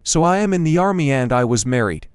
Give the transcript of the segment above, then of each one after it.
So I am in the army and I was married.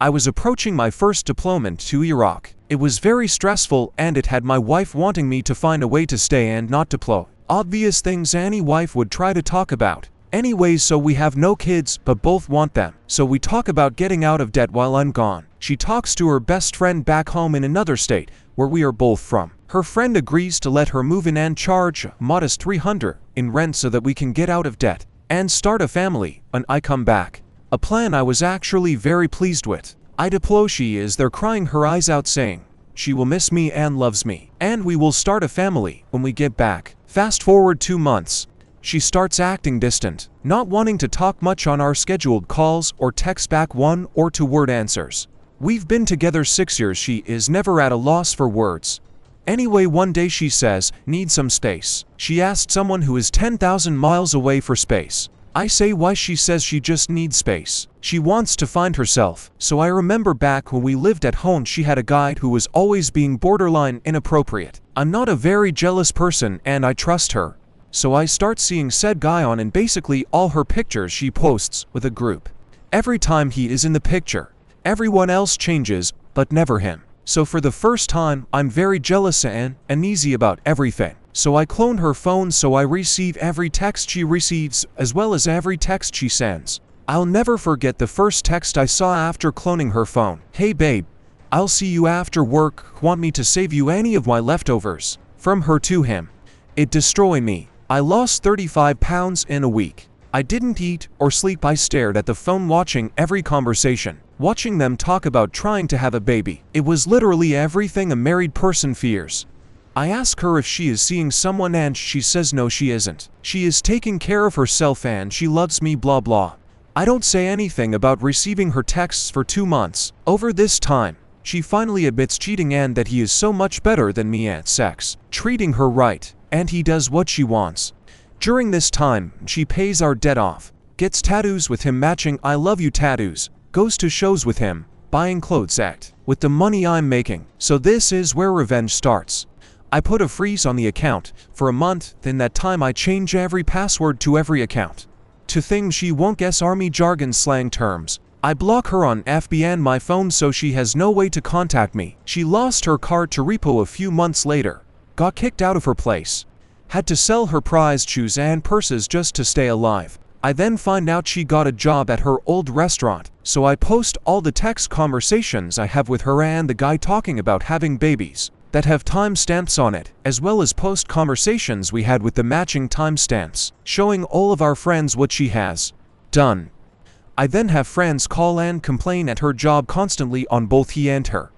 I was approaching my first deployment to Iraq. It was very stressful and it had my wife wanting me to find a way to stay and not deploy. Obvious things any wife would try to talk about. Anyways, so we have no kids, but both want them. So we talk about getting out of debt while I'm gone. She talks to her best friend back home in another state, where we are both from. Her friend agrees to let her move in and charge a modest $300 in rent so that we can get out of debt and start a family when I come back. A plan I was actually very pleased with. I deploy, she is there crying her eyes out saying she will miss me and loves me, and we will start a family when we get back. Fast forward 2 months. She starts acting distant, not wanting to talk much on our scheduled calls or text back 1 or 2 word answers. We've been together 6 years, she is never at a loss for words. Anyway, one day she says, need some space. She asked someone who is 10,000 miles away for space. I say why, she says she just needs space. She wants to find herself. So I remember back when we lived at home, she had a guy who was always being borderline inappropriate. I'm not a very jealous person and I trust her. So I start seeing said guy on in basically all her pictures she posts with a group. Every time he is in the picture, everyone else changes, but never him. So for the first time, I'm very jealous and uneasy about everything. So I clone her phone so I receive every text she receives as well as every text she sends. I'll never forget the first text I saw after cloning her phone. Hey babe, I'll see you after work, want me to save you any of my leftovers? From her to him. It destroyed me. I lost 35 pounds in a week. I didn't eat or sleep. I stared at the phone watching every conversation, watching them talk about trying to have a baby. It was literally everything a married person fears. I ask her if she is seeing someone and she says no, she isn't. She is taking care of herself and she loves me, blah blah. I don't say anything about receiving her texts for 2 months. Over this time, she finally admits cheating and that he is so much better than me at sex, treating her right, and he does what she wants. During this time, she pays our debt off, gets tattoos with him matching I love you tattoos, goes to shows with him, buying clothes with the money I'm making. So this is where revenge starts. I put a freeze on the account for a month, in that time I change every password to every account. To things she won't guess, army jargon slang terms. I block her on FB and my phone so she has no way to contact me. She lost her car to repo a few months later. Got kicked out of her place. Had to sell her prized shoes and purses just to stay alive. I then find out she got a job at her old restaurant, so I post all the text conversations I have with her and the guy talking about having babies that have timestamps on it, as well as post conversations we had with the matching timestamps, showing all of our friends what she has done. I then have friends call and complain at her job constantly on both he and her.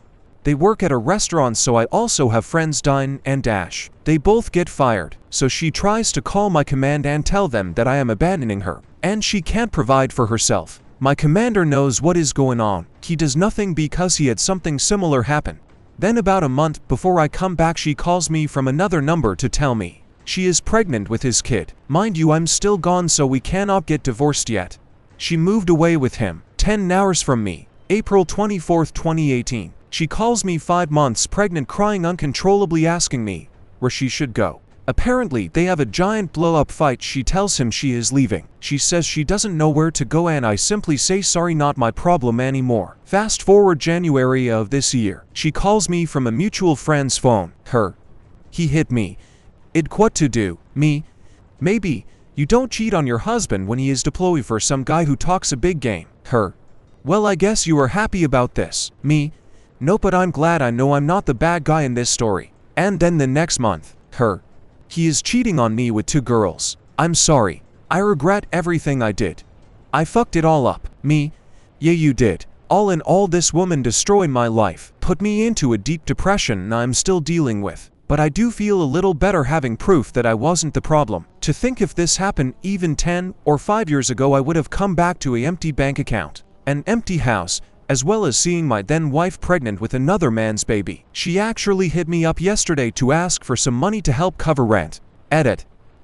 They work at a restaurant, so I also have friends dine and dash. They both get fired, so she tries to call my command and tell them that I am abandoning her, and she can't provide for herself. My commander knows what is going on. He does nothing because he had something similar happen. Then about a month before I come back, she calls me from another number to tell me she is pregnant with his kid. Mind you, I'm still gone, so we cannot get divorced yet. She moved away with him, 10 hours from me, April 24, 2018. She calls me 5 months pregnant, crying uncontrollably, asking me where she should go. Apparently, they have a giant blow-up fight. She tells him she is leaving. She says she doesn't know where to go and I simply say sorry, not my problem anymore. Fast forward January of this year. She calls me from a mutual friend's phone. He hit me. What to do? Me? Maybe. You don't cheat on your husband when he is deployed for some guy who talks a big game. Well, I guess you are happy about this. Me? No, but I'm glad I know I'm not the bad guy in this story. And then the next month, he is cheating on me with 2 girls. I'm sorry. I regret everything I did. I fucked it all up. Me? Yeah, you did. All in all, this woman destroyed my life, put me into a deep depression I'm still dealing with. But I do feel a little better having proof that I wasn't the problem. To think if this happened even 10 or 5 years ago, I would have come back to an empty bank account, an empty house, as well as seeing my then wife pregnant with another man's baby. She actually hit me up yesterday to ask for some money to help cover rent.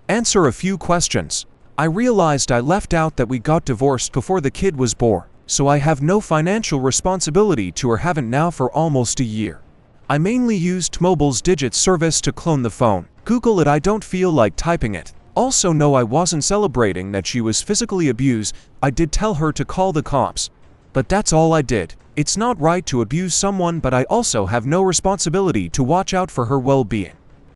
Answer a few questions. I realized I left out that we got divorced before the kid was born, so I have no financial responsibility to her, haven't now for almost a year. I mainly used T-Mobile's digit service to clone the phone. Google it, I don't feel like typing it. Also, no, I wasn't celebrating that she was physically abused. I did tell her to call the cops. But that's all I did. It's not right to abuse someone, but I also have no responsibility to watch out for her well-being.